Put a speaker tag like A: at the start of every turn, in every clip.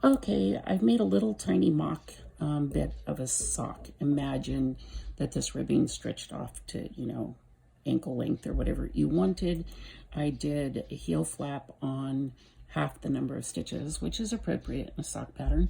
A: Okay, I've made a little tiny mock bit of a sock. Imagine that this ribbing stretched off to, ankle length or whatever you wanted. I did a heel flap on half the number of stitches, which is appropriate in a sock pattern.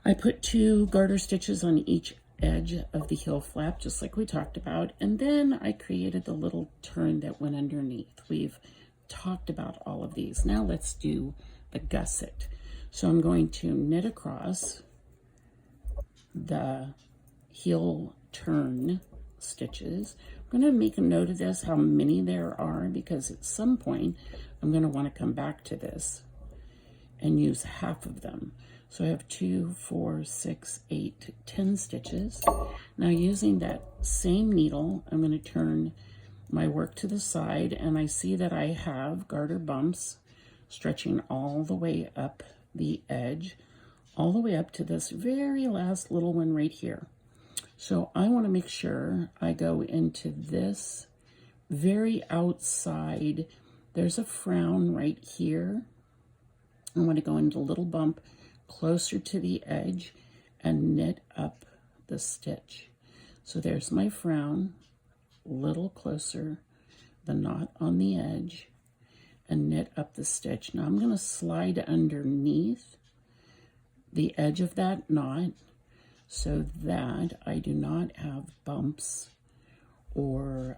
A: I put 2 garter stitches on each edge of the heel flap, just like we talked about, and then I created the little turn that went underneath. We've talked about all of these. Now let's do the gusset. So I'm going to knit across the heel turn stitches. I'm going to make a note of this, how many there are, because at some point I'm going to want to come back to this and use half of them. So I have 2, 4, 6, 8, 10 stitches. Now using that same needle, I'm going to turn my work to the side, and I see that I have garter bumps stretching all the way up the edge, all the way up to this very last little one right here. So I want to make sure I go into this very outside. There's a frown right here. I want to go into a little bump closer to the edge and knit up the stitch. So there's my frown, a little closer, the knot on the edge, and knit up the stitch. Now I'm going to slide underneath the edge of that knot so that I do not have bumps or,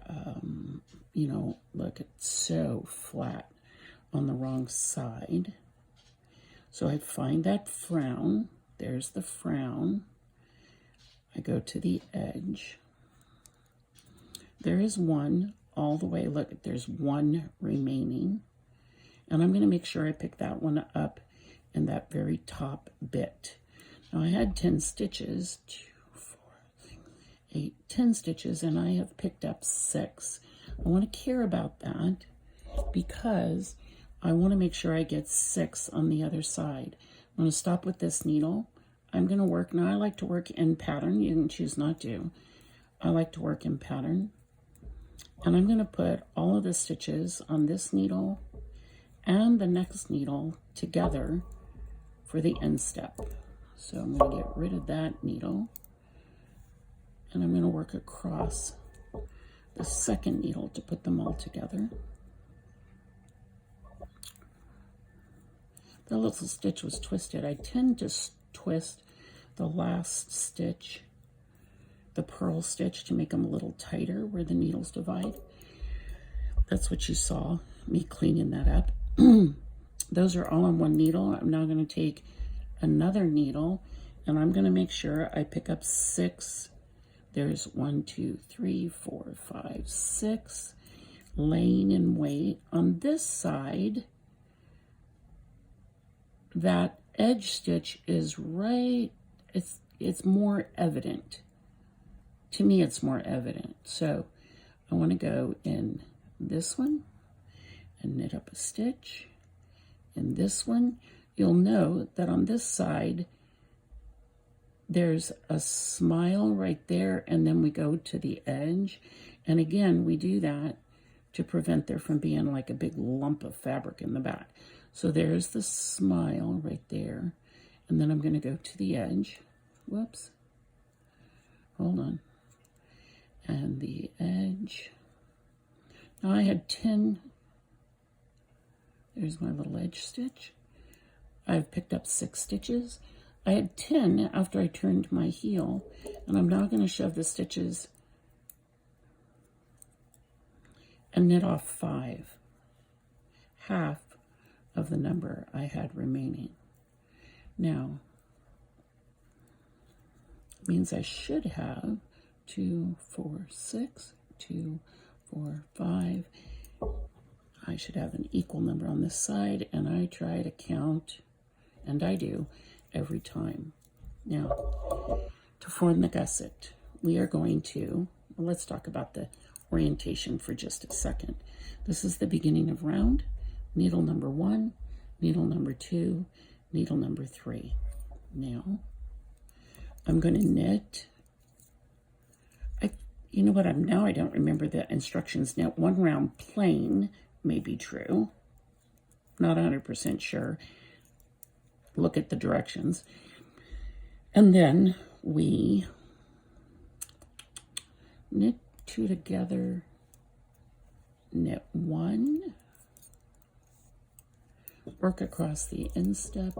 A: look, it's so flat on the wrong side. So I find that frown, there's the frown. I go to the edge. There is one all the way, look, there's one remaining. And I'm going to make sure I pick that one up in that very top bit. Now I had 10 stitches, 2, 4, 6, 8, 10 stitches, and I have picked up 6. I want to care about that because I want to make sure I get 6 on the other side. I'm going to stop with this needle. I'm going to work, now I like to work in pattern. You can choose not to. I like to work in pattern. And I'm going to put all of the stitches on this needle and the next needle together for the end step. So I'm going to get rid of that needle, and I'm going to work across the second needle to put them all together. The little stitch was twisted. I tend to twist the last stitch, the purl stitch, to make them a little tighter where the needles divide. That's what you saw me cleaning that up. Those are all on one needle. I'm now going to take another needle, and I'm going to make sure I pick up 6. There's 1, 2, 3, 4, 5, 6 laying in wait. On this side, that edge stitch is right, it's more evident. To me, it's more evident. So I want to go in this one and knit up a stitch. In this one, you'll note that on this side, there's a smile right there, and then we go to the edge. And again, we do that to prevent there from being like a big lump of fabric in the back. So there's the smile right there. And then I'm going to go to the edge. Whoops. Hold on. And the edge. Now I had 10. There's my little edge stitch. I've picked up 6 stitches. I had 10 after I turned my heel, and I'm now going to shove the stitches and knit off 5, half of the number I had remaining. Now, it means I should have 2, 4, 6, 2, 4, 5. I should have an equal number on this side, and I try to count, and I do, every time. Now, to form the gusset, we are going to, well, let's talk about the orientation for just a second. This is the beginning of round, needle number 1, needle number 2, needle number 3. Now, I'm going to knit, you know what, I don't remember the instructions. Knit 1 round plain may be true, not 100% sure. look at the directions. And then we knit 2 together, knit 1, work across the instep.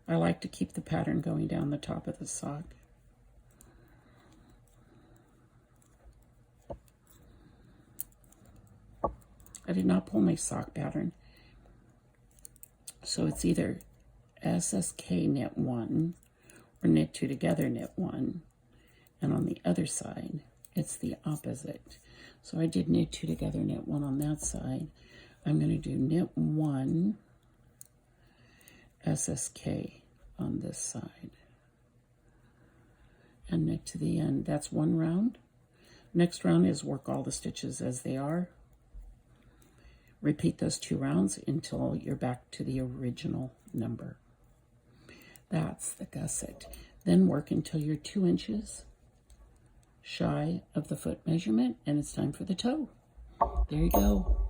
A: I like to keep the pattern going down the top of the sock. I did not pull my sock pattern. So it's either SSK knit 1 or knit 2 together knit 1. And on the other side, it's the opposite. So I did knit 2 together knit 1 on that side. I'm going to do knit 1 SSK on this side. And knit to the end. That's one round. Next round is work all the stitches as they are. Repeat those 2 rounds until you're back to the original number. That's the gusset. Then work until you're 2 inches shy of the foot measurement, and it's time for the toe. There you go.